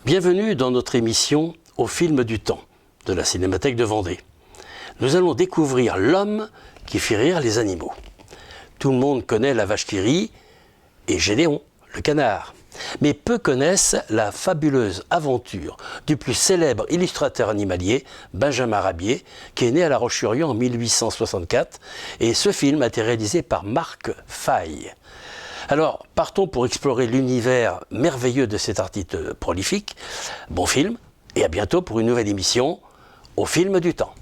Bienvenue dans notre émission Au film du temps de la Cinémathèque de Vendée. Nous allons découvrir l'homme qui fit rire les animaux. Tout le monde connaît la vache qui rit et Gédéon, le canard. Mais peu connaissent la fabuleuse aventure du plus célèbre illustrateur animalier, Benjamin Rabier, qui est né à La Roche-sur-Yon en 1864. Et ce film a été réalisé par Marc Faye. Alors, partons pour explorer l'univers merveilleux de cet artiste prolifique. Bon film, et à bientôt pour une nouvelle émission Au film du temps.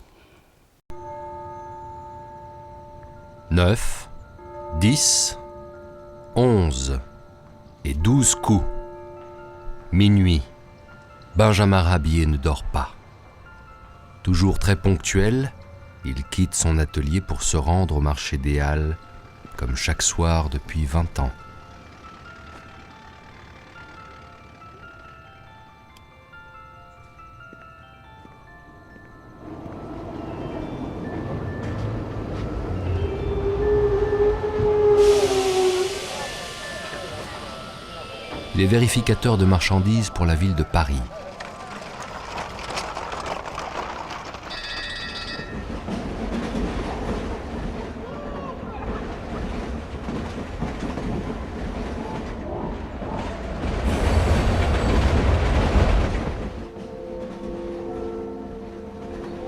9, 10, 11 et 12 coups. Minuit, Benjamin Rabier ne dort pas. Toujours très ponctuel, il quitte son atelier pour se rendre au marché des Halles, comme chaque soir depuis 20 ans. Il est vérificateur de marchandises pour la ville de Paris.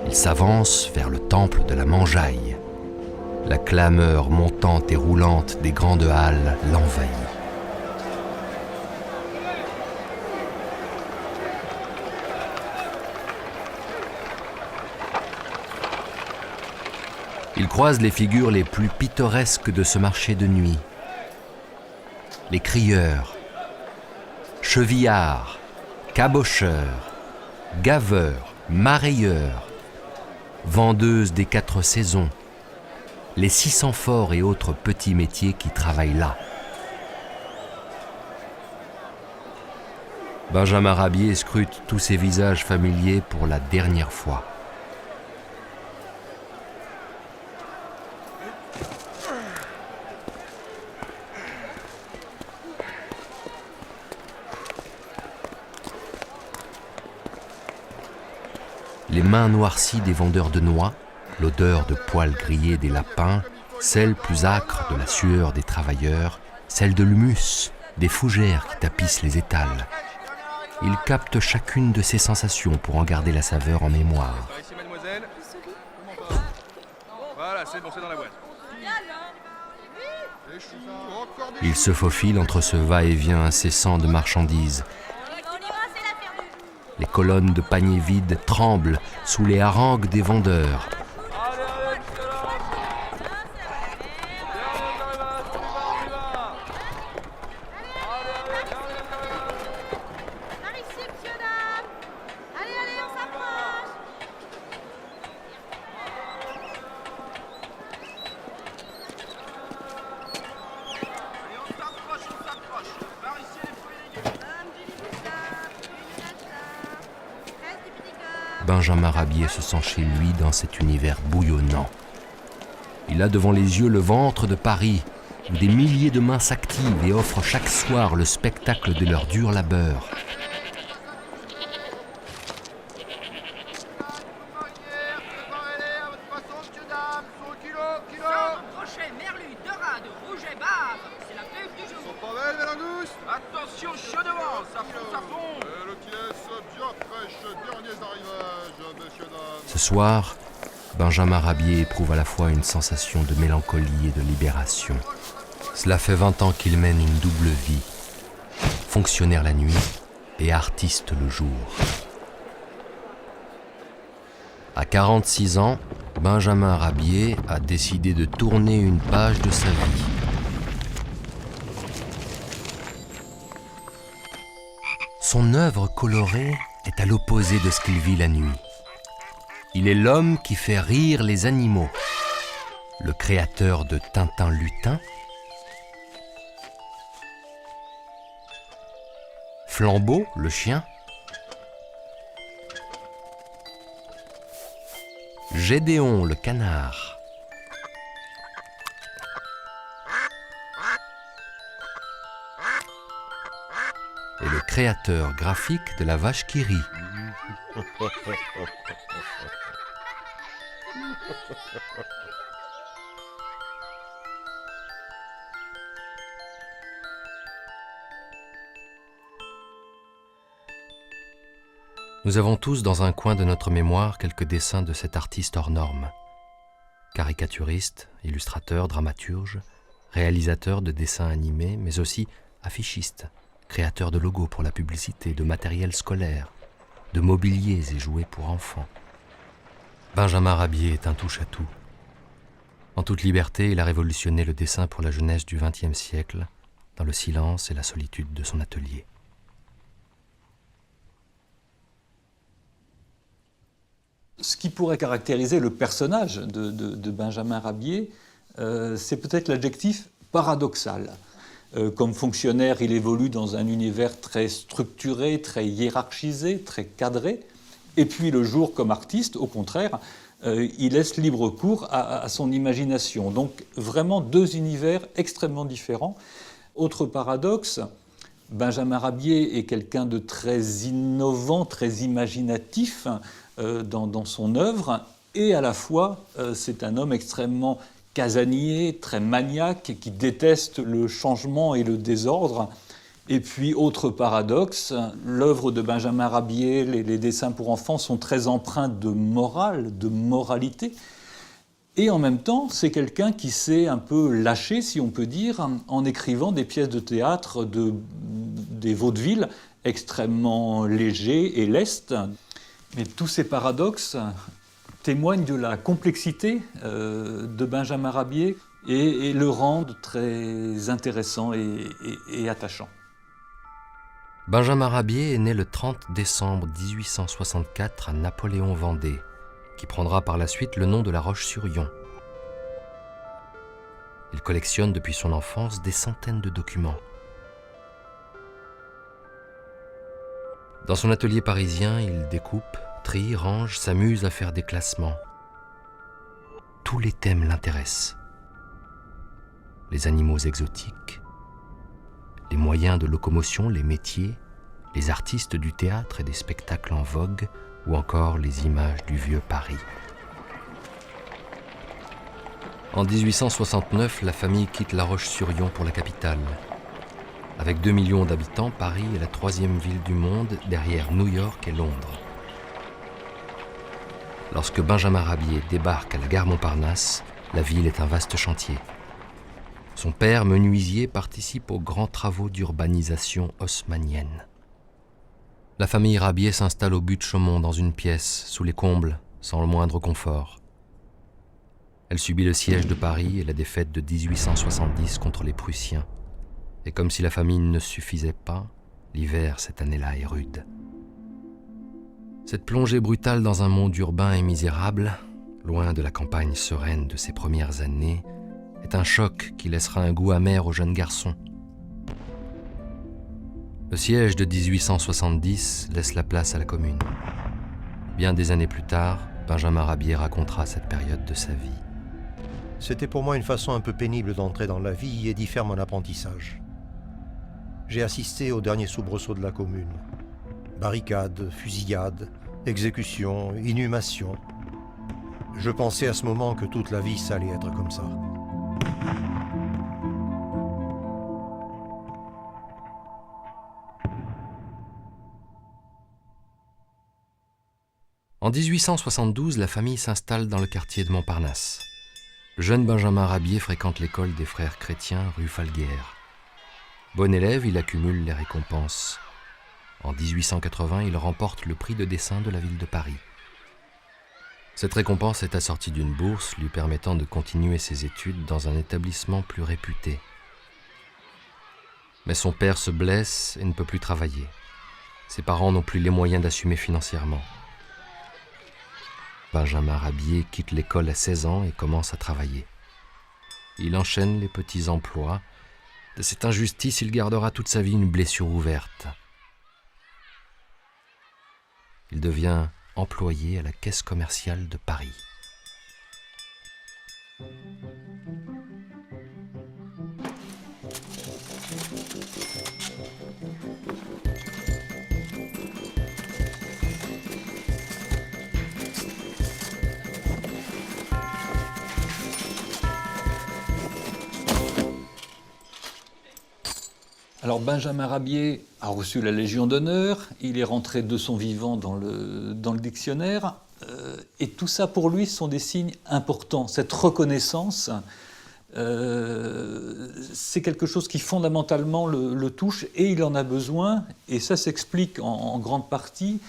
Il s'avance vers le temple de la Mangeaille. La clameur montante et roulante des grandes halles l'envahit. Il croise les figures les plus pittoresques de ce marché de nuit. Les crieurs, chevillards, cabocheurs, gaveurs, marailleurs, vendeuses des 4 saisons, les 600 forts et autres petits métiers qui travaillent là. Benjamin Rabier scrute tous ces visages familiers pour la dernière fois. Les mains noircies des vendeurs de noix, l'odeur de poils grillés des lapins, celle plus âcre de la sueur des travailleurs, celle de l'humus, des fougères qui tapissent les étals. Il capte chacune de ces sensations pour en garder la saveur en mémoire. Ici, mademoiselle. Voilà, c'est bon, c'est dans la boîte. Il se faufile entre ce va-et-vient incessant de marchandises. Les colonnes de paniers vides tremblent sous les harangues des vendeurs. Benjamin Rabier se sent chez lui dans cet univers bouillonnant. Il a devant les yeux le ventre de Paris, où des milliers de mains s'activent et offrent chaque soir le spectacle de leur dur labeur. Attention, chaud devant, ça fonce à fond. Le pièce bien fraîche, derniers arrivages, messieurs, dames. Ce soir, Benjamin Rabier éprouve à la fois une sensation de mélancolie et de libération. Cela fait 20 ans qu'il mène une double vie, fonctionnaire la nuit et artiste le jour. À 46 ans, Benjamin Rabier a décidé de tourner une page de sa vie. Son œuvre colorée est à l'opposé de ce qu'il vit la nuit. Il est l'homme qui fait rire les animaux, le créateur de Tintin Lutin, Flambeau, le chien, Gédéon, le canard, et le créateur graphique de la vache qui rit. Nous avons tous dans un coin de notre mémoire quelques dessins de cet artiste hors norme. Caricaturiste, illustrateur, dramaturge, réalisateur de dessins animés, mais aussi affichiste, créateur de logos pour la publicité, de matériel scolaire, de mobiliers et jouets pour enfants. Benjamin Rabier est un touche-à-tout. En toute liberté, il a révolutionné le dessin pour la jeunesse du XXe siècle, dans le silence et la solitude de son atelier. Ce qui pourrait caractériser le personnage de Benjamin Rabier, c'est peut-être l'adjectif paradoxal. Comme fonctionnaire, il évolue dans un univers très structuré, très hiérarchisé, très cadré. Et puis le jour, comme artiste, au contraire, il laisse libre cours à son imagination. Donc vraiment deux univers extrêmement différents. Autre paradoxe, Benjamin Rabier est quelqu'un de très innovant, très imaginatif dans son œuvre, et à la fois c'est un homme extrêmement casanier, très maniaque, qui déteste le changement et le désordre. Et puis, autre paradoxe, l'œuvre de Benjamin Rabier, les dessins pour enfants sont très empreints de morale, de moralité. Et en même temps, c'est quelqu'un qui s'est un peu lâché, si on peut dire, en écrivant des pièces de théâtre, des vaudevilles extrêmement légers et lestes. Mais tous ces paradoxes témoignent de la complexité de Benjamin Rabier et le rendent très intéressant et attachant. Benjamin Rabier est né le 30 décembre 1864 à Napoléon-Vendée, qui prendra par la suite le nom de La Roche-sur-Yon. Il collectionne depuis son enfance des centaines de documents. Dans son atelier parisien, il découpe, trie, range, s'amuse à faire des classements. Tous les thèmes l'intéressent. Les animaux exotiques, les moyens de locomotion, les métiers, les artistes du théâtre et des spectacles en vogue, ou encore les images du vieux Paris. En 1869, la famille quitte La Roche-sur-Yon pour la capitale. Avec 2 millions d'habitants, Paris est la 3e ville du monde, derrière New York et Londres. Lorsque Benjamin Rabier débarque à la gare Montparnasse, la ville est un vaste chantier. Son père, menuisier, participe aux grands travaux d'urbanisation haussmannienne. La famille Rabier s'installe au but de Chaumont dans une pièce, sous les combles, sans le moindre confort. Elle subit le siège de Paris et la défaite de 1870 contre les Prussiens. Et comme si la famine ne suffisait pas, l'hiver cette année-là est rude. Cette plongée brutale dans un monde urbain et misérable, loin de la campagne sereine de ses premières années, est un choc qui laissera un goût amer au jeune garçon. Le siège de 1870 laisse la place à la Commune. Bien des années plus tard, Benjamin Rabier racontera cette période de sa vie. C'était pour moi une façon un peu pénible d'entrer dans la vie et d'y faire mon apprentissage. J'ai assisté au dernier soubresaut de la Commune. Barricades, fusillades, exécutions, inhumations. Je pensais à ce moment que toute la vie, ça allait être comme ça. En 1872, la famille s'installe dans le quartier de Montparnasse. Le jeune Benjamin Rabier fréquente l'école des frères chrétiens rue Falguière. Bon élève, il accumule les récompenses. En 1880, il remporte le prix de dessin de la ville de Paris. Cette récompense est assortie d'une bourse lui permettant de continuer ses études dans un établissement plus réputé. Mais son père se blesse et ne peut plus travailler. Ses parents n'ont plus les moyens d'assumer financièrement. Benjamin Rabier quitte l'école à 16 ans et commence à travailler. Il enchaîne les petits emplois. De cette injustice, il gardera toute sa vie une blessure ouverte. Il devient employé à la Caisse commerciale de Paris. Alors Benjamin Rabier a reçu la Légion d'honneur, il est rentré de son vivant dans le dictionnaire, et tout ça pour lui sont des signes importants. Cette reconnaissance, c'est quelque chose qui fondamentalement le touche, et il en a besoin, et ça s'explique en grande partie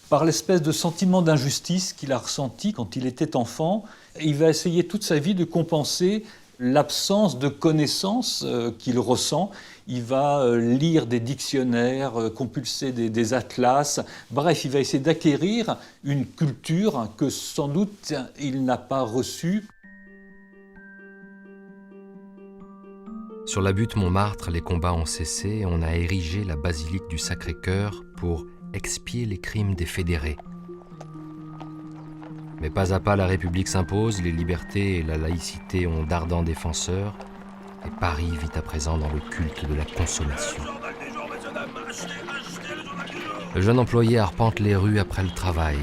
par l'espèce de sentiment d'injustice qu'il a ressenti quand il était enfant. Il va essayer toute sa vie de compenser l'absence de connaissances qu'il ressent. Il va lire des dictionnaires, compulser des atlas. Bref, il va essayer d'acquérir une culture que sans doute il n'a pas reçue. Sur la butte Montmartre, les combats ont cessé et on a érigé la basilique du Sacré-Cœur pour expier les crimes des fédérés. Mais pas à pas, la République s'impose, les libertés et la laïcité ont d'ardents défenseurs, et Paris vit à présent dans le culte de la consommation. Le jeune employé arpente les rues après le travail.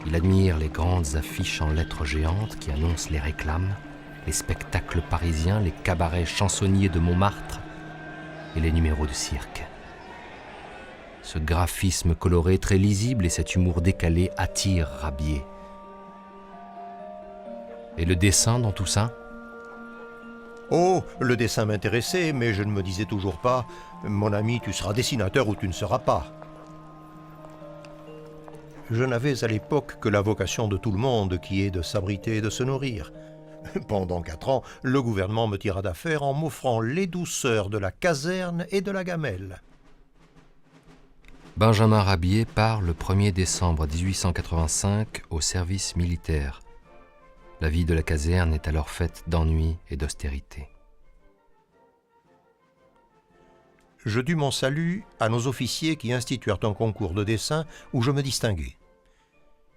Il admire les grandes affiches en lettres géantes qui annoncent les réclames, les spectacles parisiens, les cabarets chansonniers de Montmartre et les numéros de cirque. Ce graphisme coloré très lisible et cet humour décalé attirent Rabier. Et le dessin dans tout ça ? Oh, le dessin m'intéressait, mais je ne me disais toujours pas « Mon ami, tu seras dessinateur ou tu ne seras pas ». Je n'avais à l'époque que la vocation de tout le monde qui est de s'abriter et de se nourrir. Pendant 4 ans, le gouvernement me tira d'affaire en m'offrant les douceurs de la caserne et de la gamelle. Benjamin Rabier part le 1er décembre 1885 au service militaire. La vie de la caserne est alors faite d'ennui et d'austérité. Je dus mon salut à nos officiers qui instituèrent un concours de dessin où je me distinguai.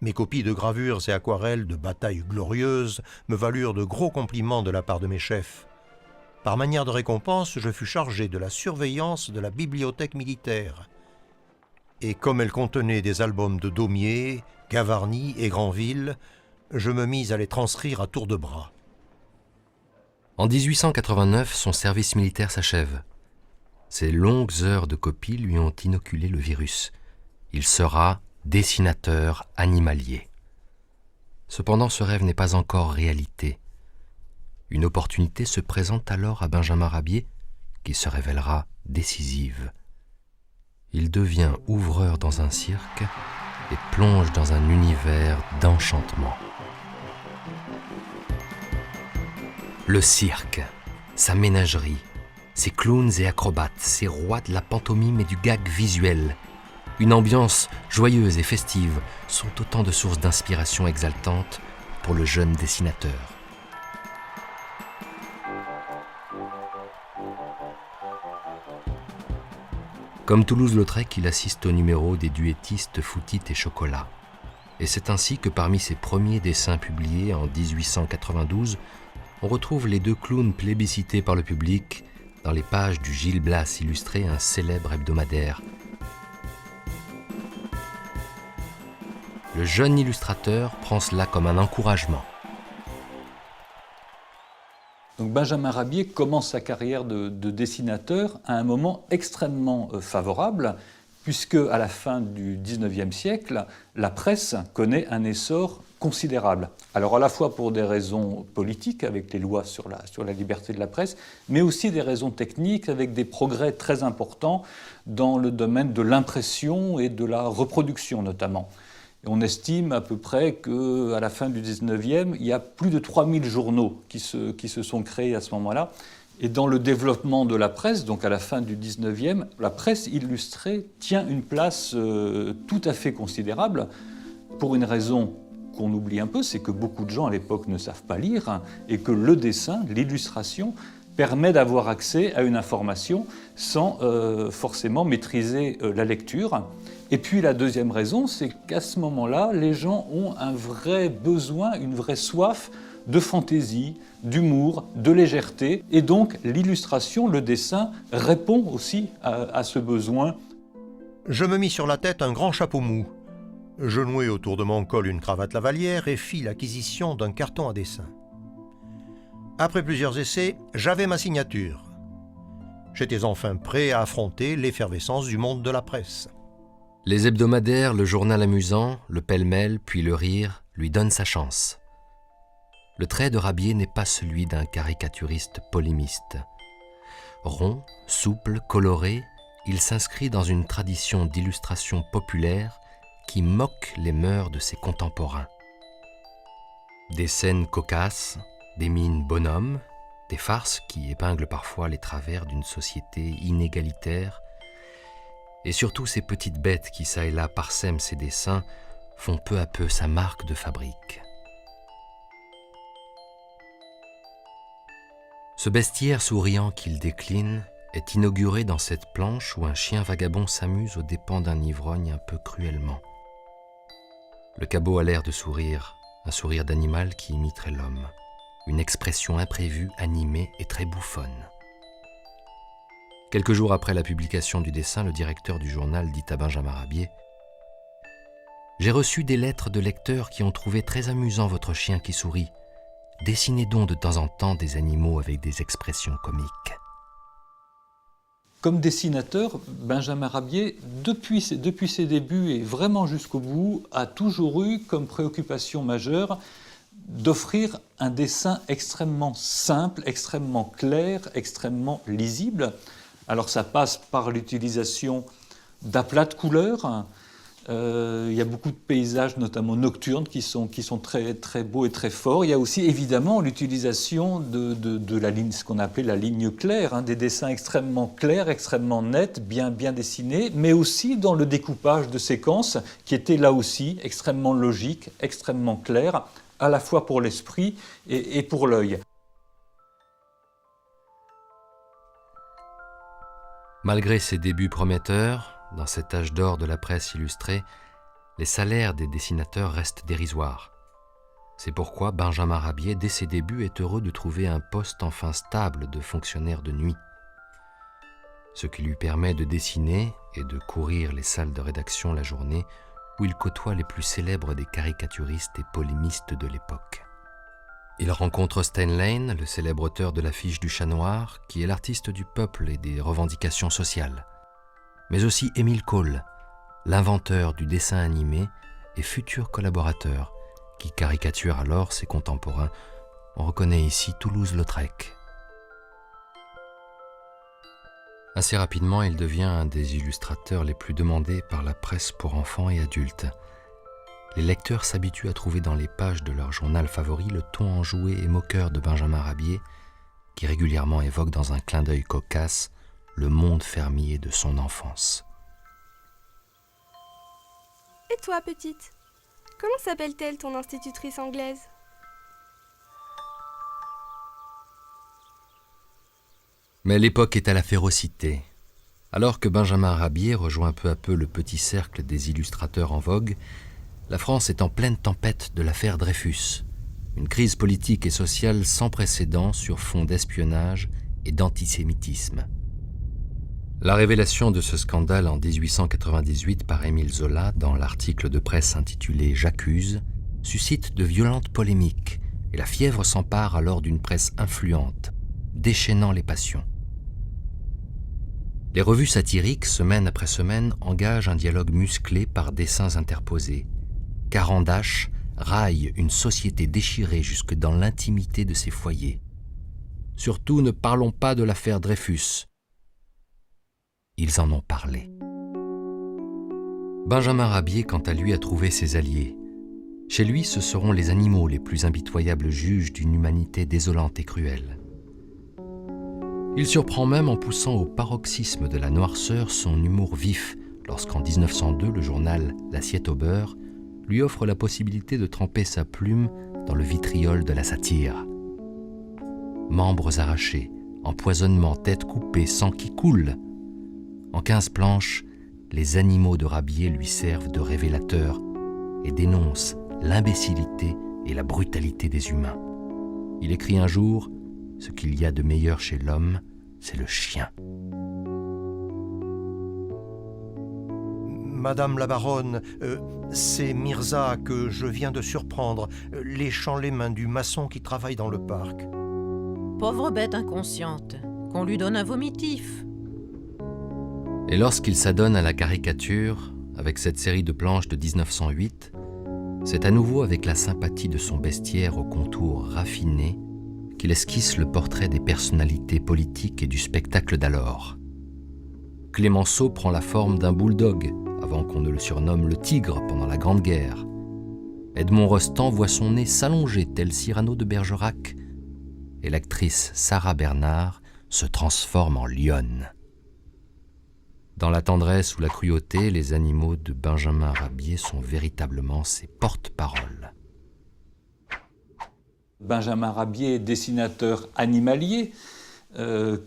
Mes copies de gravures et aquarelles de batailles glorieuses me valurent de gros compliments de la part de mes chefs. Par manière de récompense, je fus chargé de la surveillance de la bibliothèque militaire. Et comme elle contenait des albums de Daumier, Gavarni et Granville, je me mis à les transcrire à tour de bras. En 1889, son service militaire s'achève. Ses longues heures de copie lui ont inoculé le virus. Il sera dessinateur animalier. Cependant, ce rêve n'est pas encore réalité. Une opportunité se présente alors à Benjamin Rabier qui se révélera décisive. Il devient ouvreur dans un cirque et plonge dans un univers d'enchantement. Le cirque, sa ménagerie, ses clowns et acrobates, ses rois de la pantomime et du gag visuel, une ambiance joyeuse et festive sont autant de sources d'inspiration exaltantes pour le jeune dessinateur. Comme Toulouse-Lautrec, il assiste au numéro des duettistes Foutit et Chocolat. Et c'est ainsi que parmi ses premiers dessins publiés en 1892, on retrouve les 2 clowns plébiscités par le public dans les pages du Gil Blas illustré, un célèbre hebdomadaire. Le jeune illustrateur prend cela comme un encouragement. Donc Benjamin Rabier commence sa carrière de dessinateur à un moment extrêmement favorable, puisque à la fin du XIXe siècle, la presse connaît un essor considérable. Alors à la fois pour des raisons politiques, avec les lois sur la liberté de la presse, mais aussi des raisons techniques, avec des progrès très importants dans le domaine de l'impression et de la reproduction notamment. Et on estime à peu près qu'à la fin du 19e, il y a plus de 3000 journaux qui se sont créés à ce moment-là. Et dans le développement de la presse, donc à la fin du 19e, la presse illustrée tient une place tout à fait considérable pour une raison qu'on oublie un peu, c'est que beaucoup de gens à l'époque ne savent pas lire et que le dessin, l'illustration, permet d'avoir accès à une information sans forcément maîtriser la lecture. Et puis la deuxième raison, c'est qu'à ce moment-là, les gens ont un vrai besoin, une vraie soif de fantaisie, d'humour, de légèreté. Et donc l'illustration, le dessin, répond aussi à ce besoin. Je me mis sur la tête un grand chapeau mou. Je nouai autour de mon col une cravate lavalière et fis l'acquisition d'un carton à dessin. Après plusieurs essais, j'avais ma signature. J'étais enfin prêt à affronter l'effervescence du monde de la presse. Les hebdomadaires, le journal amusant, le pêle-mêle, puis le rire, lui donnent sa chance. Le trait de Rabier n'est pas celui d'un caricaturiste polémiste. Rond, souple, coloré, il s'inscrit dans une tradition d'illustration populaire qui moque les mœurs de ses contemporains. Des scènes cocasses, des mines bonhommes, des farces qui épinglent parfois les travers d'une société inégalitaire, et surtout ces petites bêtes qui çà et là parsèment ses dessins font peu à peu sa marque de fabrique. Ce bestiaire souriant qu'il décline est inauguré dans cette planche où un chien vagabond s'amuse aux dépens d'un ivrogne un peu cruellement. Le cabot a l'air de sourire, un sourire d'animal qui imiterait l'homme, une expression imprévue, animée et très bouffonne. Quelques jours après la publication du dessin, le directeur du journal dit à Benjamin Rabier « J'ai reçu des lettres de lecteurs qui ont trouvé très amusant votre chien qui sourit. Dessinez donc de temps en temps des animaux avec des expressions comiques. » Comme dessinateur, Benjamin Rabier, depuis ses débuts et vraiment jusqu'au bout, a toujours eu comme préoccupation majeure d'offrir un dessin extrêmement simple, extrêmement clair, extrêmement lisible. Alors ça passe par l'utilisation d'aplats de couleurs. Il y a beaucoup de paysages, notamment nocturnes, qui sont très, très beaux et très forts. Il y a aussi évidemment l'utilisation de la ligne, ce qu'on appelait la ligne claire, des dessins extrêmement clairs, extrêmement nets, bien dessinés, mais aussi dans le découpage de séquences qui était là aussi extrêmement logique, extrêmement clair, à la fois pour l'esprit et pour l'œil. Malgré ses débuts prometteurs, dans cet âge d'or de la presse illustrée, les salaires des dessinateurs restent dérisoires. C'est pourquoi Benjamin Rabier, dès ses débuts, est heureux de trouver un poste enfin stable de fonctionnaire de nuit. Ce qui lui permet de dessiner et de courir les salles de rédaction la journée où il côtoie les plus célèbres des caricaturistes et polémistes de l'époque. Il rencontre Stijn Lane, le célèbre auteur de l'affiche du chat noir, qui est l'artiste du peuple et des revendications sociales. Mais aussi Émile Cole, l'inventeur du dessin animé et futur collaborateur, qui caricature alors ses contemporains. On reconnaît ici Toulouse-Lautrec. Assez rapidement, il devient un des illustrateurs les plus demandés par la presse pour enfants et adultes. Les lecteurs s'habituent à trouver dans les pages de leur journal favori le ton enjoué et moqueur de Benjamin Rabier, qui régulièrement évoque dans un clin d'œil cocasse le monde fermier de son enfance. Et toi, petite, comment s'appelle-t-elle ton institutrice anglaise ? Mais l'époque est à la férocité. Alors que Benjamin Rabier rejoint peu à peu le petit cercle des illustrateurs en vogue, la France est en pleine tempête de l'affaire Dreyfus, une crise politique et sociale sans précédent sur fond d'espionnage et d'antisémitisme. La révélation de ce scandale en 1898 par Émile Zola dans l'article de presse intitulé « J'accuse » suscite de violentes polémiques et la fièvre s'empare alors d'une presse influente, déchaînant les passions. Les revues satiriques, semaine après semaine, engagent un dialogue musclé par dessins interposés. Carandache raille une société déchirée jusque dans l'intimité de ses foyers. Surtout, ne parlons pas de l'affaire Dreyfus. Ils en ont parlé. Benjamin Rabier, quant à lui, a trouvé ses alliés. Chez lui, ce seront les animaux les plus impitoyables juges d'une humanité désolante et cruelle. Il surprend même en poussant au paroxysme de la noirceur son humour vif lorsqu'en 1902, le journal L'Assiette au beurre lui offre la possibilité de tremper sa plume dans le vitriol de la satire. Membres arrachés, empoisonnement, tête coupée, sang qui coule. En 15 planches, les animaux de Rabier lui servent de révélateurs et dénoncent l'imbécilité et la brutalité des humains. Il écrit un jour « Ce qu'il y a de meilleur chez l'homme, c'est le chien ». Madame la baronne, c'est Mirza que je viens de surprendre, léchant les mains du maçon qui travaille dans le parc. Pauvre bête inconsciente, qu'on lui donne un vomitif. Et lorsqu'il s'adonne à la caricature, avec cette série de planches de 1908, c'est à nouveau avec la sympathie de son bestiaire aux contours raffinés qu'il esquisse le portrait des personnalités politiques et du spectacle d'alors. Clémenceau prend la forme d'un bulldog, avant qu'on ne le surnomme le tigre pendant la Grande Guerre. Edmond Rostand voit son nez s'allonger tel Cyrano de Bergerac, et l'actrice Sarah Bernard se transforme en lionne. Dans la tendresse ou la cruauté, les animaux de Benjamin Rabier sont véritablement ses porte-paroles. Benjamin Rabier, dessinateur animalier,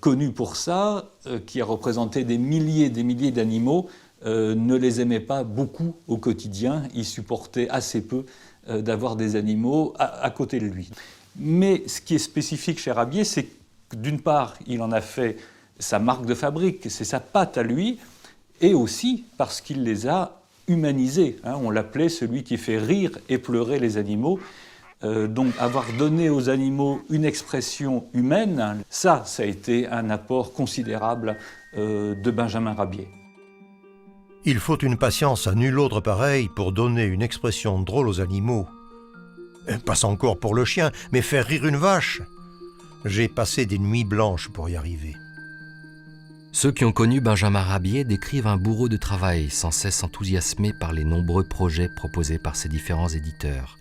connu pour ça, qui a représenté des milliers d'animaux, ne les aimait pas beaucoup au quotidien. Il supportait assez peu d'avoir des animaux à côté de lui. Mais ce qui est spécifique chez Rabier, c'est que d'une part, il en a fait sa marque de fabrique, c'est sa patte à lui, et aussi parce qu'il les a humanisés. On l'appelait celui qui fait rire et pleurer les animaux. Donc avoir donné aux animaux une expression humaine, ça a été un apport considérable de Benjamin Rabier. Il faut une patience à nul autre pareille pour donner une expression drôle aux animaux. Passe encore pour le chien, mais faire rire une vache. J'ai passé des nuits blanches pour y arriver. Ceux qui ont connu Benjamin Rabier décrivent un bourreau de travail sans cesse enthousiasmé par les nombreux projets proposés par ses différents éditeurs.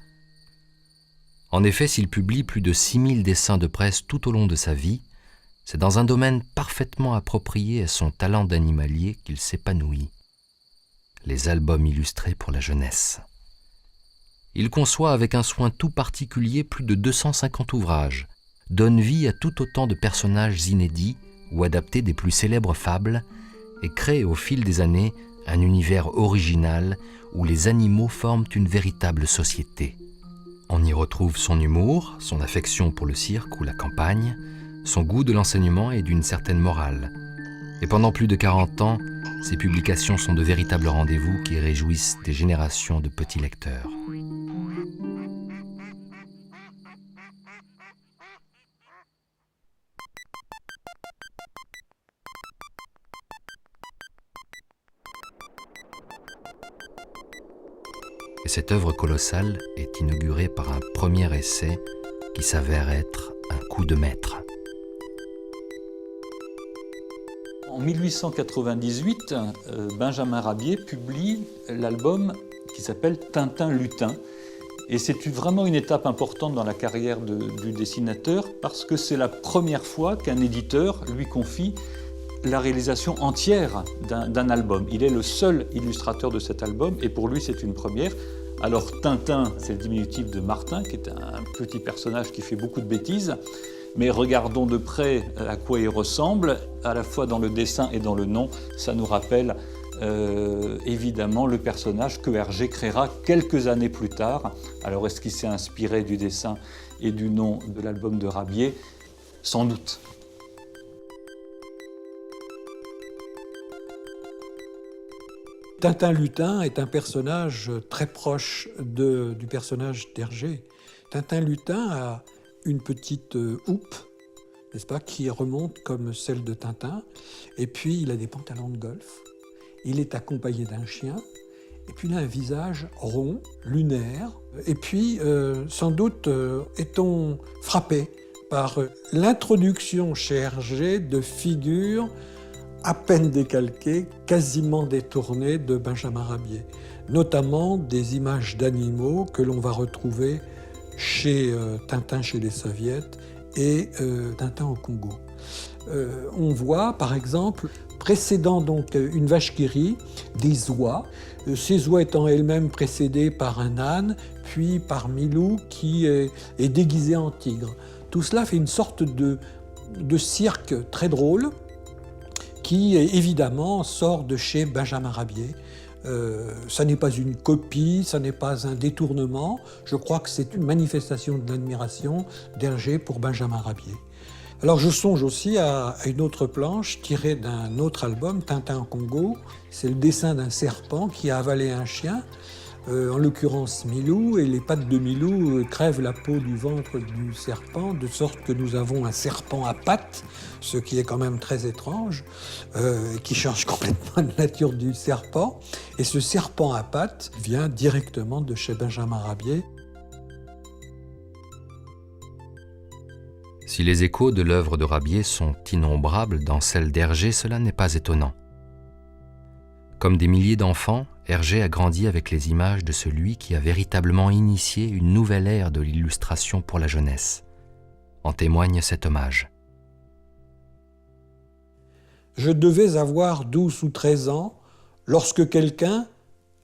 En effet, s'il publie plus de 6000 dessins de presse tout au long de sa vie, c'est dans un domaine parfaitement approprié à son talent d'animalier qu'il s'épanouit. Les albums illustrés pour la jeunesse. Il conçoit avec un soin tout particulier plus de 250 ouvrages, donne vie à tout autant de personnages inédits ou adaptés des plus célèbres fables, et crée au fil des années un univers original où les animaux forment une véritable société. On y retrouve son humour, son affection pour le cirque ou la campagne, son goût de l'enseignement et d'une certaine morale. Et pendant plus de 40 ans, ses publications sont de véritables rendez-vous qui réjouissent des générations de petits lecteurs. Et cette œuvre colossale est inaugurée par un premier essai qui s'avère être un coup de maître. En 1898, Benjamin Rabier publie l'album qui s'appelle Tintin-Lutin. Et c'est vraiment une étape importante dans la carrière du dessinateur parce que c'est la première fois qu'un éditeur lui confie la réalisation entière d'un album. Il est le seul illustrateur de cet album et pour lui c'est une première. Alors Tintin, c'est le diminutif de Martin, qui est un petit personnage qui fait beaucoup de bêtises. Mais regardons de près à quoi il ressemble, à la fois dans le dessin et dans le nom. Ça nous rappelle évidemment le personnage que Hergé créera quelques années plus tard. Alors est-ce qu'il s'est inspiré du dessin et du nom de l'album de Rabier? Sans doute. Tintin-Lutin est un personnage très proche du personnage d'Hergé. Tintin-Lutin a une petite houppe, n'est-ce pas, qui remonte comme celle de Tintin. Et puis, il a des pantalons de golf. Il est accompagné d'un chien. Et puis, il a un visage rond, lunaire. Et puis, sans doute, est-on frappé par l'introduction chez Hergé de figures à peine décalquées, quasiment détournées de Benjamin Rabier. Notamment des images d'animaux que l'on va retrouver chez Tintin chez les Soviets et Tintin au Congo. On voit par exemple, précédant donc une vache qui rit, des oies, ces oies étant elles-mêmes précédées par un âne, puis par Milou qui est déguisé en tigre. Tout cela fait une sorte de cirque très drôle qui évidemment sort de chez Benjamin Rabier. Ça n'est pas une copie, ça n'est pas un détournement. Je crois que c'est une manifestation de l'admiration d'Hergé pour Benjamin Rabier. Alors je songe aussi à une autre planche tirée d'un autre album, Tintin au Congo. C'est le dessin d'un serpent qui a avalé un chien. en l'occurrence Milou, et les pattes de Milou crèvent la peau du ventre du serpent, de sorte que nous avons un serpent à pattes, ce qui est quand même très étrange, qui change complètement la nature du serpent. Et ce serpent à pattes vient directement de chez Benjamin Rabier. Si les échos de l'œuvre de Rabier sont innombrables dans celle d'Hergé, cela n'est pas étonnant. Comme des milliers d'enfants, Hergé a grandi avec les images de celui qui a véritablement initié une nouvelle ère de l'illustration pour la jeunesse. En témoigne cet hommage. Je devais avoir 12 ou 13 ans lorsque quelqu'un,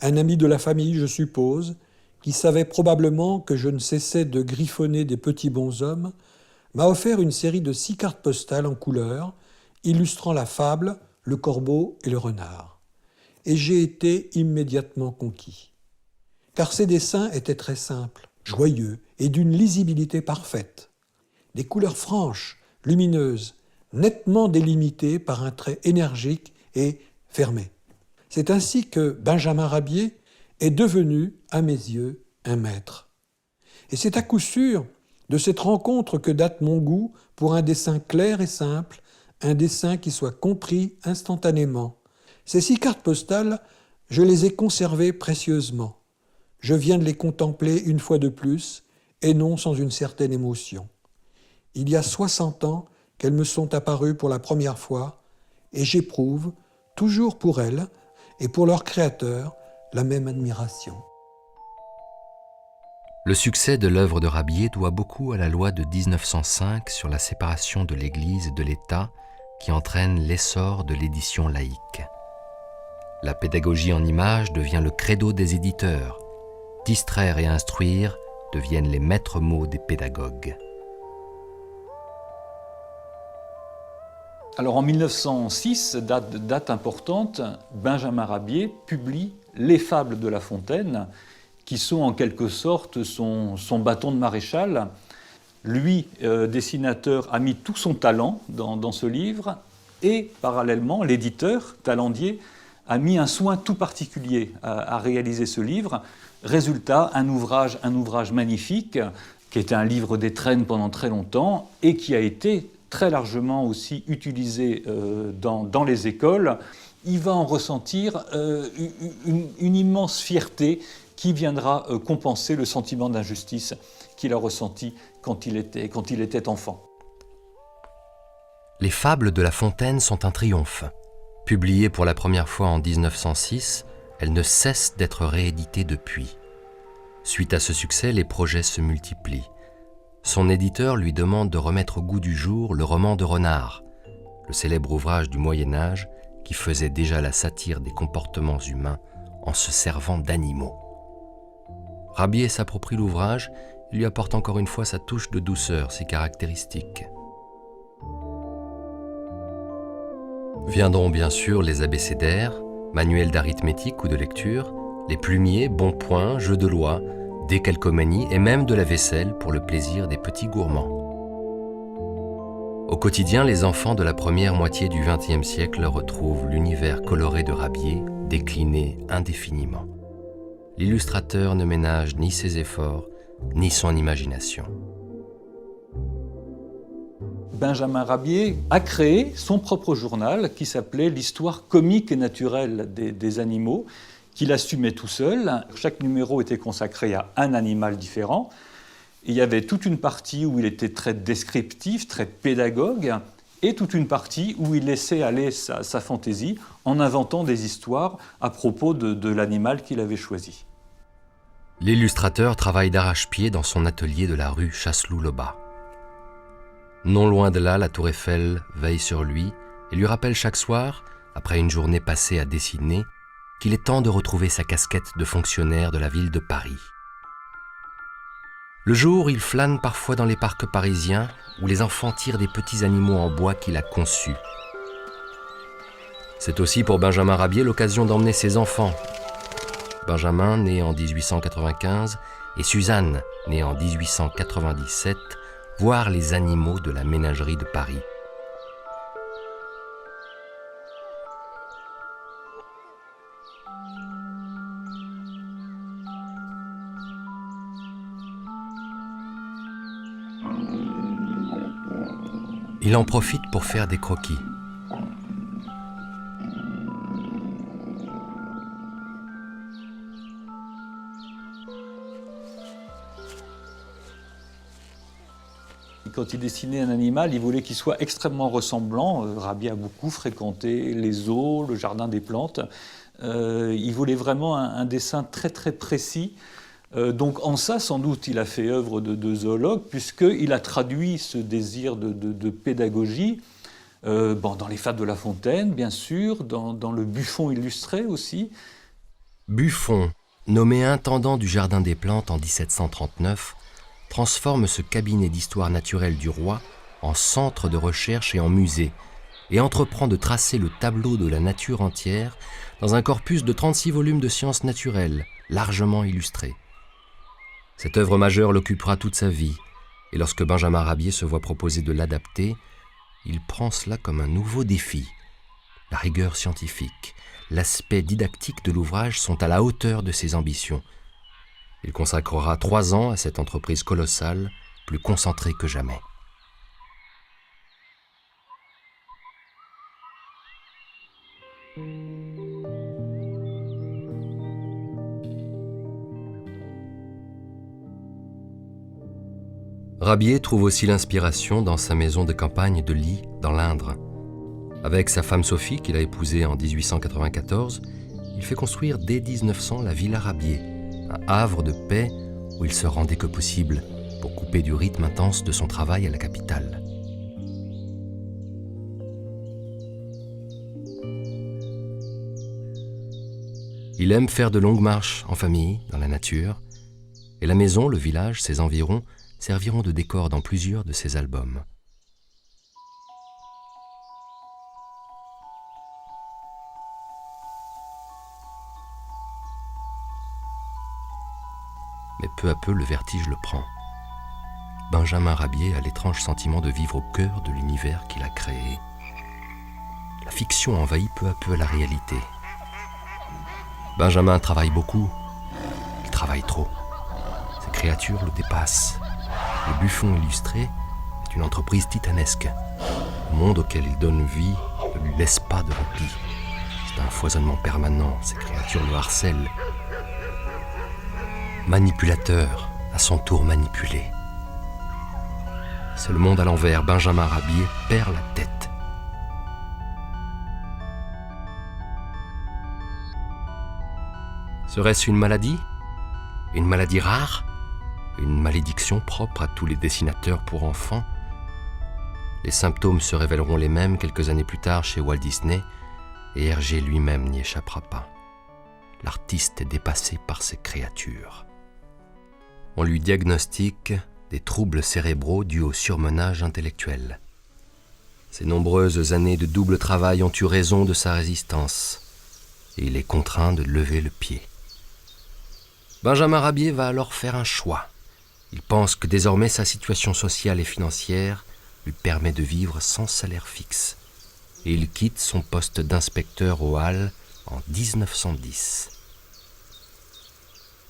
un ami de la famille je suppose, qui savait probablement que je ne cessais de griffonner des petits bonshommes, m'a offert une série de 6 cartes postales en couleur, illustrant la fable, le corbeau et le renard. Et j'ai été immédiatement conquis. Car ces dessins étaient très simples, joyeux et d'une lisibilité parfaite. Des couleurs franches, lumineuses, nettement délimitées par un trait énergique et fermé. C'est ainsi que Benjamin Rabier est devenu, à mes yeux, un maître. Et c'est à coup sûr de cette rencontre que date mon goût pour un dessin clair et simple, un dessin qui soit compris instantanément. Ces 6 cartes postales, je les ai conservées précieusement. Je viens de les contempler une fois de plus, et non sans une certaine émotion. Il y a 60 ans qu'elles me sont apparues pour la première fois, et j'éprouve, toujours pour elles et pour leur créateur, la même admiration. Le succès de l'œuvre de Rabier doit beaucoup à la loi de 1905 sur la séparation de l'Église et de l'État qui entraîne l'essor de l'édition laïque. La pédagogie en images devient le credo des éditeurs. Distraire et instruire deviennent les maîtres mots des pédagogues. Alors en 1906, date importante, Benjamin Rabier publie Les Fables de La Fontaine, qui sont en quelque sorte son bâton de maréchal. Lui, dessinateur, a mis tout son talent dans ce livre, et parallèlement, l'éditeur, Talandier, a mis un soin tout particulier à réaliser ce livre. Résultat, un ouvrage magnifique, qui était un livre d'étrennes pendant très longtemps, et qui a été très largement aussi utilisé dans les écoles. Il va en ressentir une immense fierté qui viendra compenser le sentiment d'injustice qu'il a ressenti quand il était enfant. Les Fables de La Fontaine sont un triomphe. Publiées pour la première fois en 1906, elles ne cessent d'être rééditées depuis. Suite à ce succès, les projets se multiplient. Son éditeur lui demande de remettre au goût du jour le roman de Renard, le célèbre ouvrage du Moyen-Âge qui faisait déjà la satire des comportements humains en se servant d'animaux. Rabier s'approprie l'ouvrage et lui apporte encore une fois sa touche de douceur si caractéristique. Viendront bien sûr les abécédaires, manuels d'arithmétique ou de lecture, les plumiers, bons points, jeux de loi, des calcomanies et même de la vaisselle pour le plaisir des petits gourmands. Au quotidien, les enfants de la première moitié du XXe siècle retrouvent l'univers coloré de Rabier décliné indéfiniment. L'illustrateur ne ménage ni ses efforts, ni son imagination. Benjamin Rabier a créé son propre journal qui s'appelait l'histoire comique et naturelle des animaux, qu'il assumait tout seul. Chaque numéro était consacré à un animal différent. Il y avait toute une partie où il était très descriptif, très pédagogue, et toute une partie où il laissait aller sa fantaisie en inventant des histoires à propos de l'animal qu'il avait choisi. L'illustrateur travaille d'arrache-pied dans son atelier de la rue Chasseloup-Lebas. Non loin de là, la Tour Eiffel veille sur lui et lui rappelle chaque soir, après une journée passée à dessiner, qu'il est temps de retrouver sa casquette de fonctionnaire de la ville de Paris. Le jour, il flâne parfois dans les parcs parisiens où les enfants tirent des petits animaux en bois qu'il a conçus. C'est aussi pour Benjamin Rabier l'occasion d'emmener ses enfants. Benjamin, né en 1895, et Suzanne, née en 1897, voir les animaux de la ménagerie de Paris. Il en profite pour faire des croquis. Quand il dessinait un animal, il voulait qu'il soit extrêmement ressemblant. Rabier a beaucoup fréquenté les zoos, le jardin des plantes. Il voulait vraiment un dessin très très précis. Donc en ça, sans doute, il a fait œuvre de zoologue, puisqu'il a traduit ce désir de pédagogie dans les Fables de La Fontaine, bien sûr, dans le Buffon illustré aussi. Buffon, nommé intendant du Jardin des Plantes en 1739, transforme ce cabinet d'histoire naturelle du roi en centre de recherche et en musée, et entreprend de tracer le tableau de la nature entière dans un corpus de 36 volumes de sciences naturelles, largement illustrés. Cette œuvre majeure l'occupera toute sa vie, et lorsque Benjamin Rabier se voit proposer de l'adapter, il prend cela comme un nouveau défi. La rigueur scientifique, l'aspect didactique de l'ouvrage sont à la hauteur de ses ambitions. Il consacrera 3 ans à cette entreprise colossale, plus concentrée que jamais. Rabier trouve aussi l'inspiration dans sa maison de campagne de Ly, dans l'Indre. Avec sa femme Sophie, qu'il a épousée en 1894, il fait construire dès 1900 la Villa Rabier, un havre de paix où il se rendait que possible pour couper du rythme intense de son travail à la capitale. Il aime faire de longues marches en famille, dans la nature, et la maison, le village, ses environs, serviront de décor dans plusieurs de ses albums. Mais peu à peu, le vertige le prend. Benjamin Rabier a l'étrange sentiment de vivre au cœur de l'univers qu'il a créé. La fiction envahit peu à peu la réalité. Benjamin travaille beaucoup. Il travaille trop. Ses créatures le dépassent. Le Buffon illustré est une entreprise titanesque. Le monde auquel il donne vie ne lui laisse pas de répit. C'est un foisonnement permanent. Ces créatures le harcèlent. Manipulateur, à son tour manipulé. C'est le monde à l'envers. Benjamin Rabier perd la tête. Serait-ce une maladie? Une maladie rare? Une malédiction propre à tous les dessinateurs pour enfants? Les symptômes se révéleront les mêmes quelques années plus tard chez Walt Disney, et Hergé lui-même n'y échappera pas. L'artiste est dépassé par ses créatures. On lui diagnostique des troubles cérébraux dus au surmenage intellectuel. Ces nombreuses années de double travail ont eu raison de sa résistance, et il est contraint de lever le pied. Benjamin Rabier va alors faire un choix. Il pense que désormais sa situation sociale et financière lui permet de vivre sans salaire fixe, et il quitte son poste d'inspecteur aux Halles en 1910.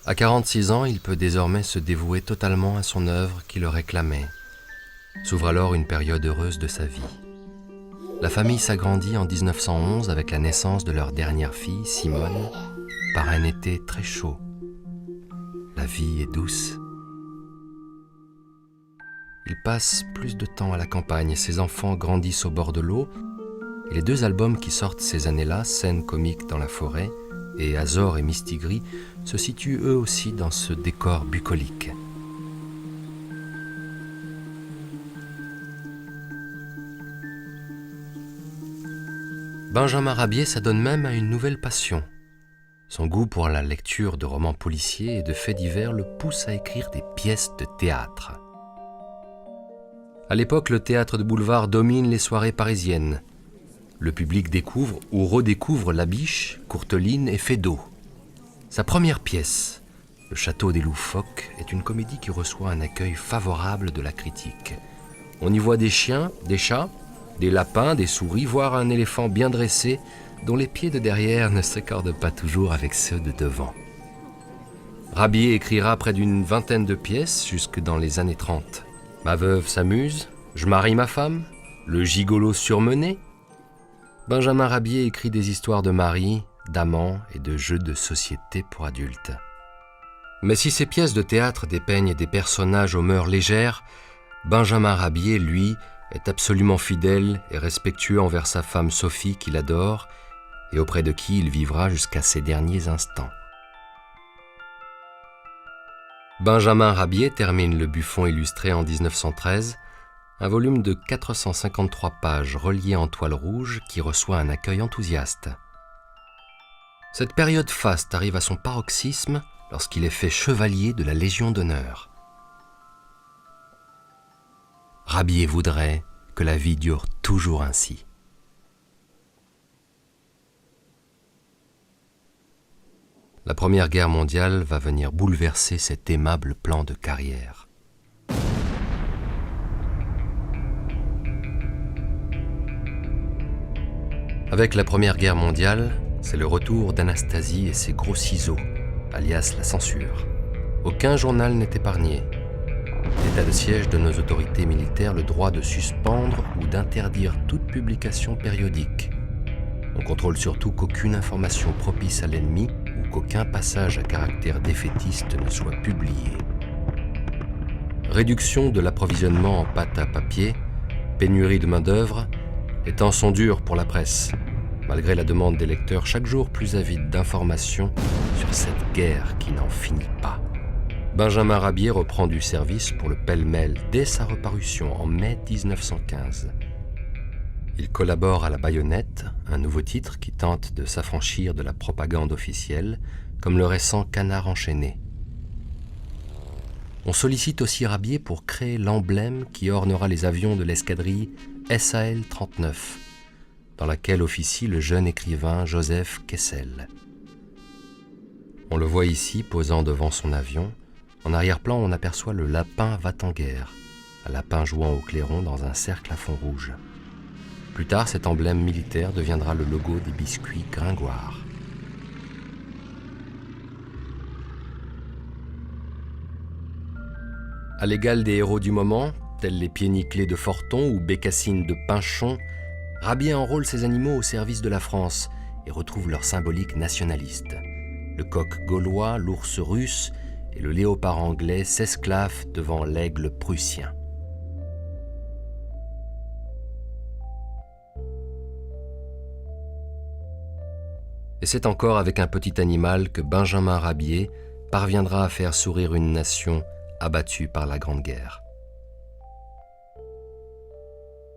À 46 ans, il peut désormais se dévouer totalement à son œuvre qui le réclamait. S'ouvre alors une période heureuse de sa vie. La famille s'agrandit en 1911 avec la naissance de leur dernière fille, Simone, par un été très chaud. La vie est douce. Il passe plus de temps à la campagne. Ses enfants grandissent au bord de l'eau. Et les 2 albums qui sortent ces années-là, Scènes comiques dans la forêt et Azor et Mistigris, se situent eux aussi dans ce décor bucolique. Benjamin Rabier s'adonne même à une nouvelle passion. Son goût pour la lecture de romans policiers et de faits divers le pousse à écrire des pièces de théâtre. À l'époque, le théâtre de boulevard domine les soirées parisiennes. Le public découvre ou redécouvre Labiche, Courteline et Feydeau. Sa première pièce, Le Château des Loufoques, est une comédie qui reçoit un accueil favorable de la critique. On y voit des chiens, des chats, des lapins, des souris, voire un éléphant bien dressé, dont les pieds de derrière ne s'accordent pas toujours avec ceux de devant. Rabier écrira près d'une vingtaine de pièces jusque dans les années 30. Ma veuve s'amuse, Je marie ma femme, Le gigolo surmené? Benjamin Rabier écrit des histoires de mari, d'amants et de jeux de société pour adultes. Mais si ces pièces de théâtre dépeignent des personnages aux mœurs légères, Benjamin Rabier, lui, est absolument fidèle et respectueux envers sa femme Sophie qu'il adore et auprès de qui il vivra jusqu'à ses derniers instants. Benjamin Rabier termine Le Buffon illustré en 1913, un volume de 453 pages relié en toile rouge qui reçoit un accueil enthousiaste. Cette période faste arrive à son paroxysme lorsqu'il est fait chevalier de la Légion d'honneur. Rabier voudrait que la vie dure toujours ainsi. La Première Guerre mondiale va venir bouleverser cet aimable plan de carrière. Avec la Première Guerre mondiale, c'est le retour d'Anastasie et ses gros ciseaux, alias la censure. Aucun journal n'est épargné. L'état de siège donne aux autorités militaires le droit de suspendre ou d'interdire toute publication périodique. On contrôle surtout qu'aucune information propice à l'ennemi ou qu'aucun passage à caractère défaitiste ne soit publié. Réduction de l'approvisionnement en pâte à papier, pénurie de main-d'œuvre, les temps sont durs pour la presse, malgré la demande des lecteurs chaque jour plus avides d'informations sur cette guerre qui n'en finit pas. Benjamin Rabier reprend du service pour le Pêle-Mêle dès sa reparution en mai 1915. Il collabore à La Baïonnette, un nouveau titre qui tente de s'affranchir de la propagande officielle, comme le récent Canard enchaîné. On sollicite aussi Rabier pour créer l'emblème qui ornera les avions de l'escadrille SAL-39, dans laquelle officie le jeune écrivain Joseph Kessel. On le voit ici posant devant son avion. En arrière-plan, on aperçoit le lapin va-t-en-guerre, un lapin jouant au clairon dans un cercle à fond rouge. Plus tard, cet emblème militaire deviendra le logo des biscuits Gringoire. À l'égal des héros du moment, tels les pieds nickelés de Forton ou Bécassine de Pinchon, Rabier enrôle ces animaux au service de la France et retrouve leur symbolique nationaliste. Le coq gaulois, l'ours russe et le léopard anglais s'esclaffent devant l'aigle prussien. Et c'est encore avec un petit animal que Benjamin Rabier parviendra à faire sourire une nation abattue par la Grande Guerre.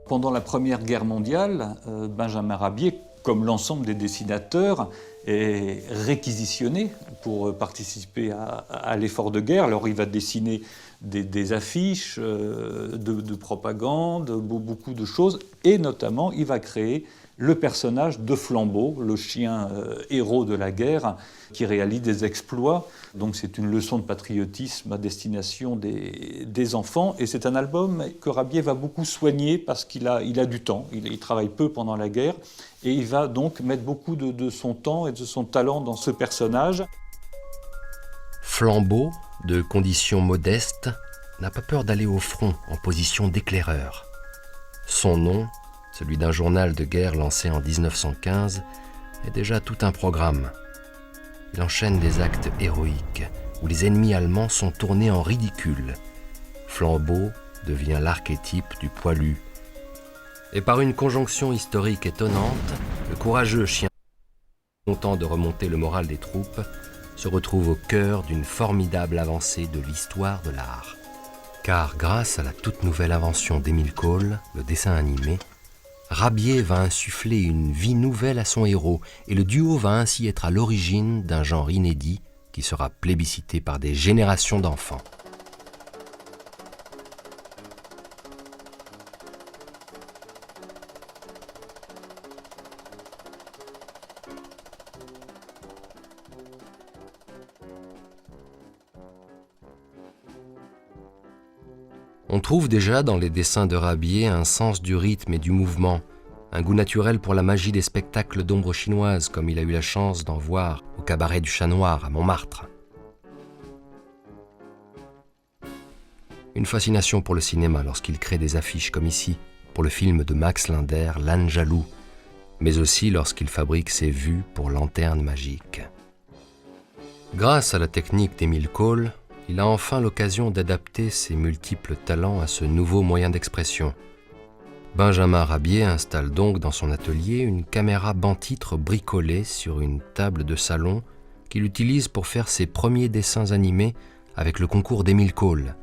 Pendant la Première Guerre mondiale, Benjamin Rabier, comme l'ensemble des dessinateurs, est réquisitionné pour participer à l'effort de guerre. Alors il va dessiner des affiches de propagande, beaucoup de choses, et notamment il va créer le personnage de Flambeau, le chien héros de la guerre, qui réalise des exploits. Donc c'est une leçon de patriotisme à destination des enfants. Et c'est un album que Rabier va beaucoup soigner parce qu'il a du temps. Il travaille peu pendant la guerre. Et il va donc mettre beaucoup de son temps et de son talent dans ce personnage. Flambeau, de condition modeste, n'a pas peur d'aller au front en position d'éclaireur. Son nom, celui d'un journal de guerre lancé en 1915, est déjà tout un programme. Il enchaîne des actes héroïques où les ennemis allemands sont tournés en ridicule. Flambeau devient l'archétype du poilu. Et par une conjonction historique étonnante, le courageux chien, content de remonter le moral des troupes, se retrouve au cœur d'une formidable avancée de l'histoire de l'art. Car grâce à la toute nouvelle invention d'Émile Cole, le dessin animé, Rabier va insuffler une vie nouvelle à son héros et le duo va ainsi être à l'origine d'un genre inédit qui sera plébiscité par des générations d'enfants. On trouve déjà dans les dessins de Rabier un sens du rythme et du mouvement, un goût naturel pour la magie des spectacles d'ombre chinoise comme il a eu la chance d'en voir au cabaret du Chat Noir à Montmartre. Une fascination pour le cinéma lorsqu'il crée des affiches comme ici, pour le film de Max Linder, L'âne jaloux, mais aussi lorsqu'il fabrique ses vues pour Lanterne magique. Grâce à la technique d'Émile Cole, il a enfin l'occasion d'adapter ses multiples talents à ce nouveau moyen d'expression. Benjamin Rabier installe donc dans son atelier une caméra banc-titre bricolée sur une table de salon qu'il utilise pour faire ses premiers dessins animés avec le concours d'Émile Cole.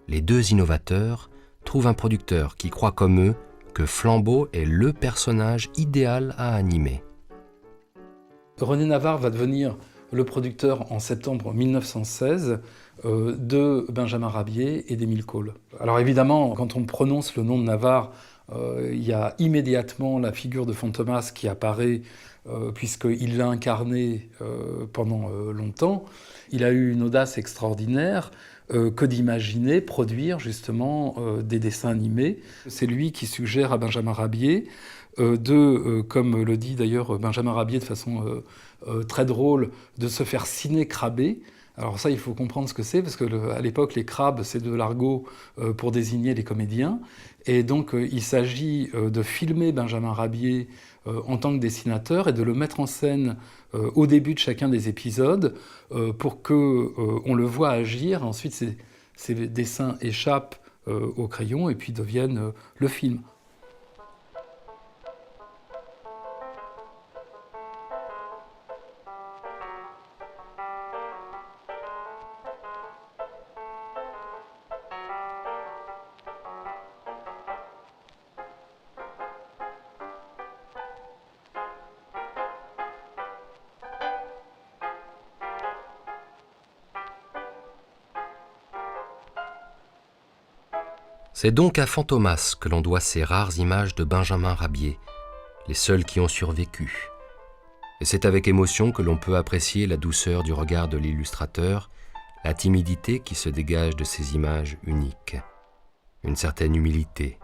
Les deux innovateurs trouvent un producteur qui croit comme eux que Flambeau est le personnage idéal à animer. René Navarre va devenir le producteur en septembre 1916 de Benjamin Rabier et d'Émile Cole. Alors évidemment, quand on prononce le nom de Navarre, il y a immédiatement la figure de Fantomas qui apparaît, puisqu'il l'a incarné pendant longtemps. Il a eu une audace extraordinaire que d'imaginer produire justement des dessins animés. C'est lui qui suggère à Benjamin Rabier comme le dit d'ailleurs Benjamin Rabier de façon très drôle, de se faire ciné-craber. Alors ça, il faut comprendre ce que c'est, parce qu'à l'époque, les crabes, c'est de l'argot pour désigner les comédiens. Et donc, il s'agit de filmer Benjamin Rabier en tant que dessinateur et de le mettre en scène au début de chacun des épisodes pour qu'on le voit agir. Ensuite, ces dessins échappent au crayon et puis deviennent le film. C'est donc à Fantomas que l'on doit ces rares images de Benjamin Rabier, les seules qui ont survécu. Et c'est avec émotion que l'on peut apprécier la douceur du regard de l'illustrateur, la timidité qui se dégage de ces images uniques, une certaine humilité.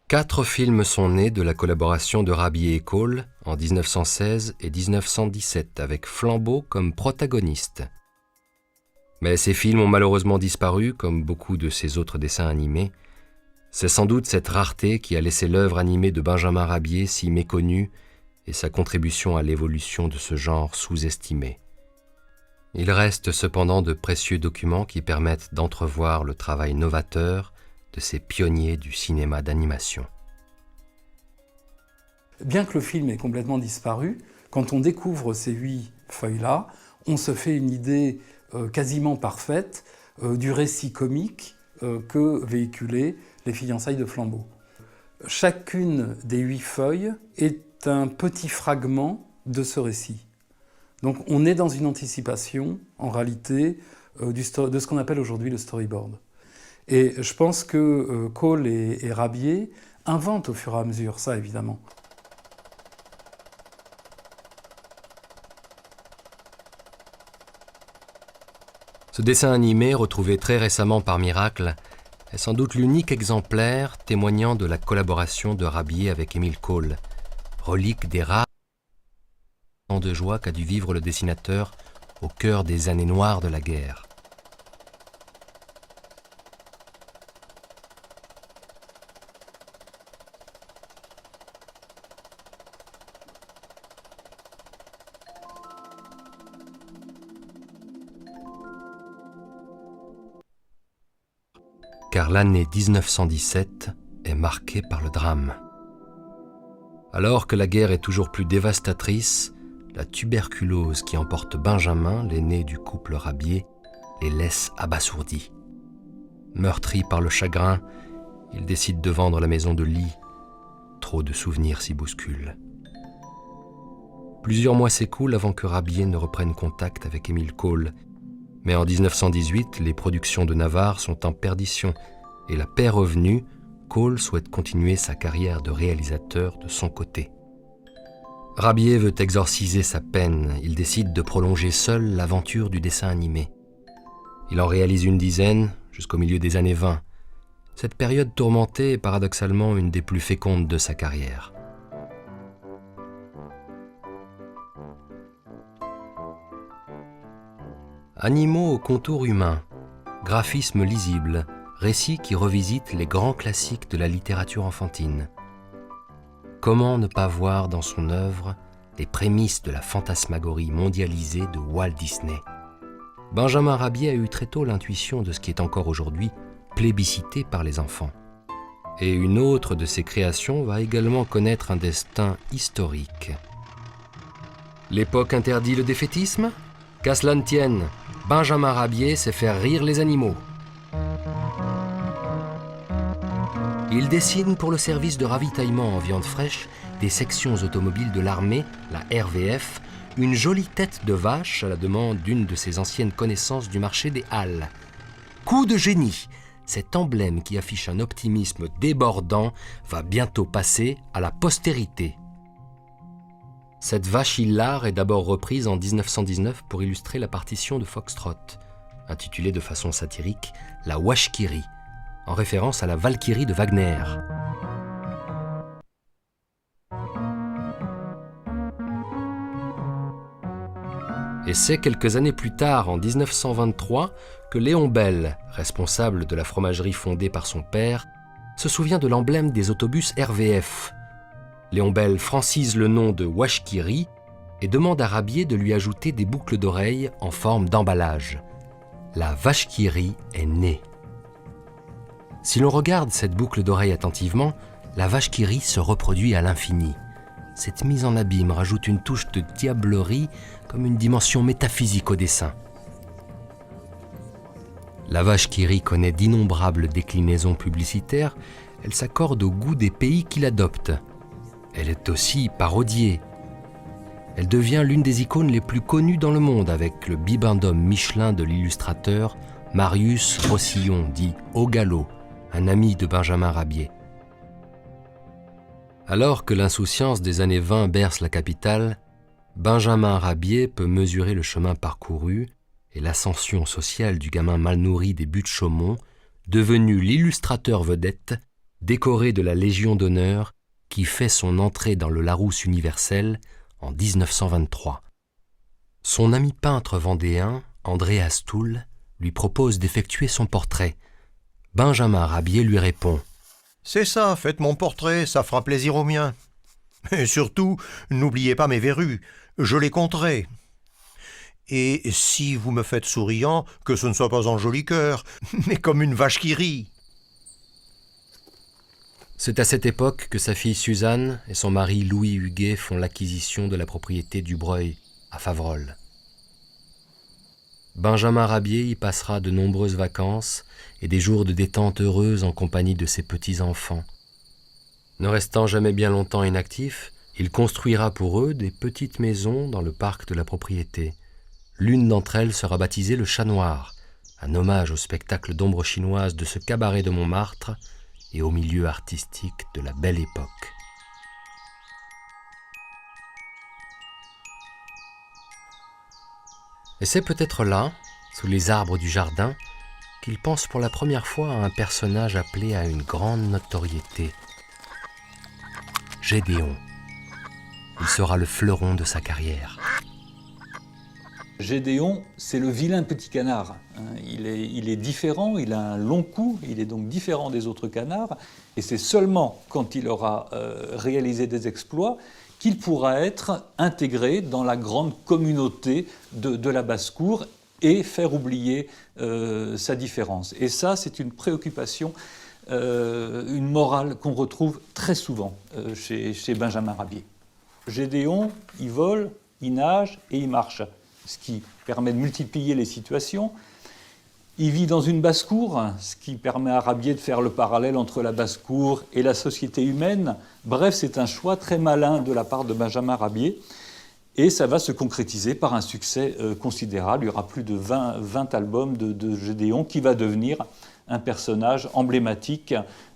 Quatre films sont nés de la collaboration de Rabier et Cole en 1916 et 1917, avec Flambeau comme protagoniste. Mais ces films ont malheureusement disparu, comme beaucoup de ses autres dessins animés. C'est sans doute cette rareté qui a laissé l'œuvre animée de Benjamin Rabier si méconnue et sa contribution à l'évolution de ce genre sous-estimé. Il reste cependant de précieux documents qui permettent d'entrevoir le travail novateur de ces pionniers du cinéma d'animation. Bien que le film ait complètement disparu, quand on découvre ces 8 feuilles-là, on se fait une idée quasiment parfaite du récit comique que véhiculaient les fiançailles de Flambeau. Chacune des 8 feuilles est un petit fragment de ce récit. Donc on est dans une anticipation, en réalité, de ce qu'on appelle aujourd'hui le storyboard. Et je pense que Cole et Rabier inventent au fur et à mesure ça, évidemment. Ce dessin animé, retrouvé très récemment par miracle, est sans doute l'unique exemplaire témoignant de la collaboration de Rabier avec Émile Cole, relique des rares moments de joie qu'a dû vivre le dessinateur au cœur des années noires de la guerre. Car l'année 1917 est marquée par le drame. Alors que la guerre est toujours plus dévastatrice, la tuberculose qui emporte Benjamin, l'aîné du couple Rabier, les laisse abasourdis. Meurtri par le chagrin, il décide de vendre la maison de Lee. Trop de souvenirs s'y bousculent. Plusieurs mois s'écoulent avant que Rabier ne reprenne contact avec Émile Cole. Mais en 1918, les productions de Navarre sont en perdition et la paix revenue, Cole souhaite continuer sa carrière de réalisateur de son côté. Rabier veut exorciser sa peine, il décide de prolonger seul l'aventure du dessin animé. Il en réalise une dizaine jusqu'au milieu des années 20. Cette période tourmentée est paradoxalement une des plus fécondes de sa carrière. Animaux au contour humain, graphisme lisible, récit qui revisite les grands classiques de la littérature enfantine. Comment ne pas voir dans son œuvre les prémices de la fantasmagorie mondialisée de Walt Disney? Benjamin Rabier a eu très tôt l'intuition de ce qui est encore aujourd'hui plébiscité par les enfants. Et une autre de ses créations va également connaître un destin historique. L'époque interdit le défaitisme? Qu'à cela ne tienne, Benjamin Rabier sait faire rire les animaux. Il dessine pour le service de ravitaillement en viande fraîche des sections automobiles de l'armée, la RVF, une jolie tête de vache à la demande d'une de ses anciennes connaissances du marché des Halles. Coup de génie! Cet emblème qui affiche un optimisme débordant va bientôt passer à la postérité. Cette vache hilare est d'abord reprise en 1919 pour illustrer la partition de Foxtrot, intitulée de façon satirique « La Washkiri », en référence à la Valkyrie de Wagner. Et c'est quelques années plus tard, en 1923, que Léon Bell, responsable de la fromagerie fondée par son père, se souvient de l'emblème des autobus RVF. Léon Bell francise le nom de Washkiri et demande à Rabier de lui ajouter des boucles d'oreilles en forme d'emballage. La Washkiri est née. Si l'on regarde cette boucle d'oreille attentivement, la Washkiri se reproduit à l'infini. Cette mise en abîme rajoute une touche de diablerie comme une dimension métaphysique au dessin. La Washkiri connaît d'innombrables déclinaisons publicitaires, elle s'accorde au goût des pays qui l'adoptent. Elle est aussi parodiée. Elle devient l'une des icônes les plus connues dans le monde avec le bibendum Michelin de l'illustrateur Marius Rossillon, dit Au Galop, un ami de Benjamin Rabier. Alors que l'insouciance des années 20 berce la capitale, Benjamin Rabier peut mesurer le chemin parcouru et l'ascension sociale du gamin mal nourri des Buttes-Chaumont, devenu l'illustrateur vedette, décoré de la Légion d'honneur, qui fait son entrée dans le Larousse universel en 1923. Son ami peintre vendéen, André Astoul, lui propose d'effectuer son portrait. Benjamin Rabier lui répond « C'est ça, faites mon portrait, ça fera plaisir aux miens. Et surtout, n'oubliez pas mes verrues, je les compterai. Et si vous me faites souriant, que ce ne soit pas en joli cœur, mais comme une vache qui rit. » C'est à cette époque que sa fille Suzanne et son mari Louis Huguet font l'acquisition de la propriété du Breuil, à Faverolles. Benjamin Rabier y passera de nombreuses vacances et des jours de détente heureuse en compagnie de ses petits-enfants. Ne restant jamais bien longtemps inactif, il construira pour eux des petites maisons dans le parc de la propriété. L'une d'entre elles sera baptisée le Chat Noir, un hommage au spectacle d'ombre chinoise de ce cabaret de Montmartre et au milieu artistique de la Belle Époque. Et c'est peut-être là, sous les arbres du jardin, qu'il pense pour la première fois à un personnage appelé à une grande notoriété. Gédéon. Il sera le fleuron de sa carrière. Gédéon, c'est le vilain petit canard. Il est différent, il a un long cou, il est donc différent des autres canards, et c'est seulement quand il aura réalisé des exploits qu'il pourra être intégré dans la grande communauté de la basse-cour et faire oublier sa différence. Et ça, c'est une préoccupation, une morale qu'on retrouve très souvent chez Benjamin Rabier. Gédéon, il vole, il nage et il marche, ce qui permet de multiplier les situations. Il vit dans une basse-cour, ce qui permet à Rabier de faire le parallèle entre la basse-cour et la société humaine. Bref, c'est un choix très malin de la part de Benjamin Rabier. Et ça va se concrétiser par un succès considérable. Il y aura plus de 20 albums de Gédéon qui va devenir un personnage emblématique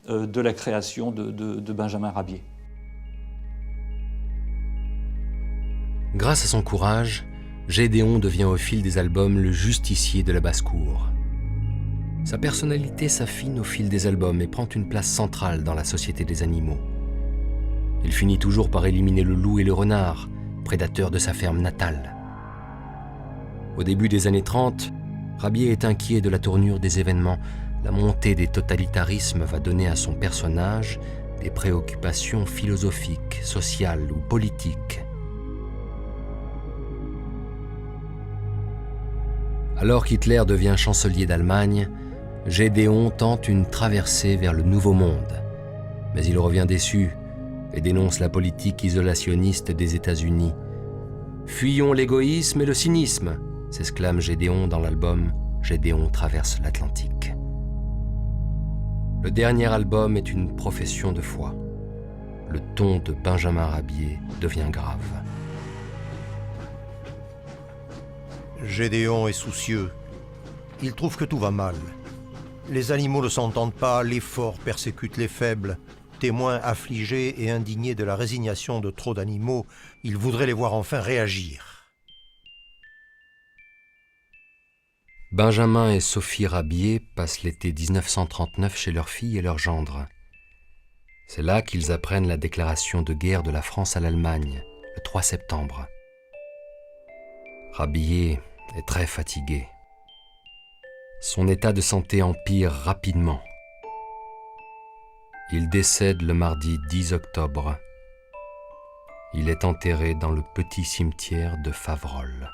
de la création de Benjamin Rabier. Grâce à son courage, Gédéon devient au fil des albums le justicier de la basse-cour. Sa personnalité s'affine au fil des albums et prend une place centrale dans la société des animaux. Il finit toujours par éliminer le loup et le renard, prédateurs de sa ferme natale. Au début des années 30, Rabier est inquiet de la tournure des événements. La montée des totalitarismes va donner à son personnage des préoccupations philosophiques, sociales ou politiques. Alors qu'Hitler devient chancelier d'Allemagne, Gédéon tente une traversée vers le Nouveau Monde. Mais il revient déçu et dénonce la politique isolationniste des États-Unis. « Fuyons l'égoïsme et le cynisme », s'exclame Gédéon dans l'album « Gédéon traverse l'Atlantique ». Le dernier album est une profession de foi. Le ton de Benjamin Rabier devient grave. Gédéon est soucieux. Il trouve que tout va mal. Les animaux ne s'entendent pas, les forts persécutent les faibles. Témoin affligé et indigné de la résignation de trop d'animaux, il voudrait les voir enfin réagir. Benjamin et Sophie Rabier passent l'été 1939 chez leur fille et leur gendre. C'est là qu'ils apprennent la déclaration de guerre de la France à l'Allemagne, le 3 septembre. Rabier est très fatigué. Son état de santé empire rapidement. Il décède le mardi 10 octobre. Il est enterré dans le petit cimetière de Faverolles.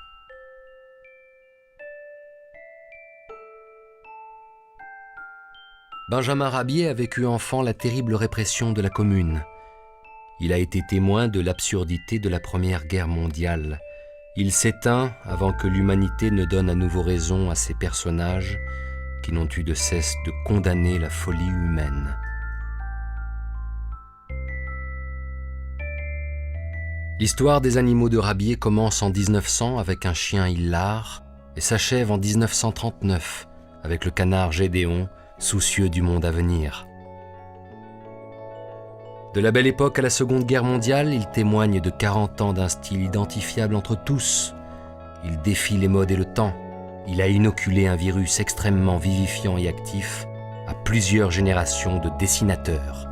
Benjamin Rabier a vécu enfant la terrible répression de la Commune. Il a été témoin de l'absurdité de la Première Guerre mondiale. Il s'éteint avant que l'humanité ne donne à nouveau raison à ces personnages qui n'ont eu de cesse de condamner la folie humaine. L'histoire des animaux de Rabier commence en 1900 avec un chien hilar et s'achève en 1939 avec le canard Gédéon, soucieux du monde à venir. De la belle époque à la Seconde Guerre mondiale, il témoigne de 40 ans d'un style identifiable entre tous. Il défie les modes et le temps. Il a inoculé un virus extrêmement vivifiant et actif à plusieurs générations de dessinateurs.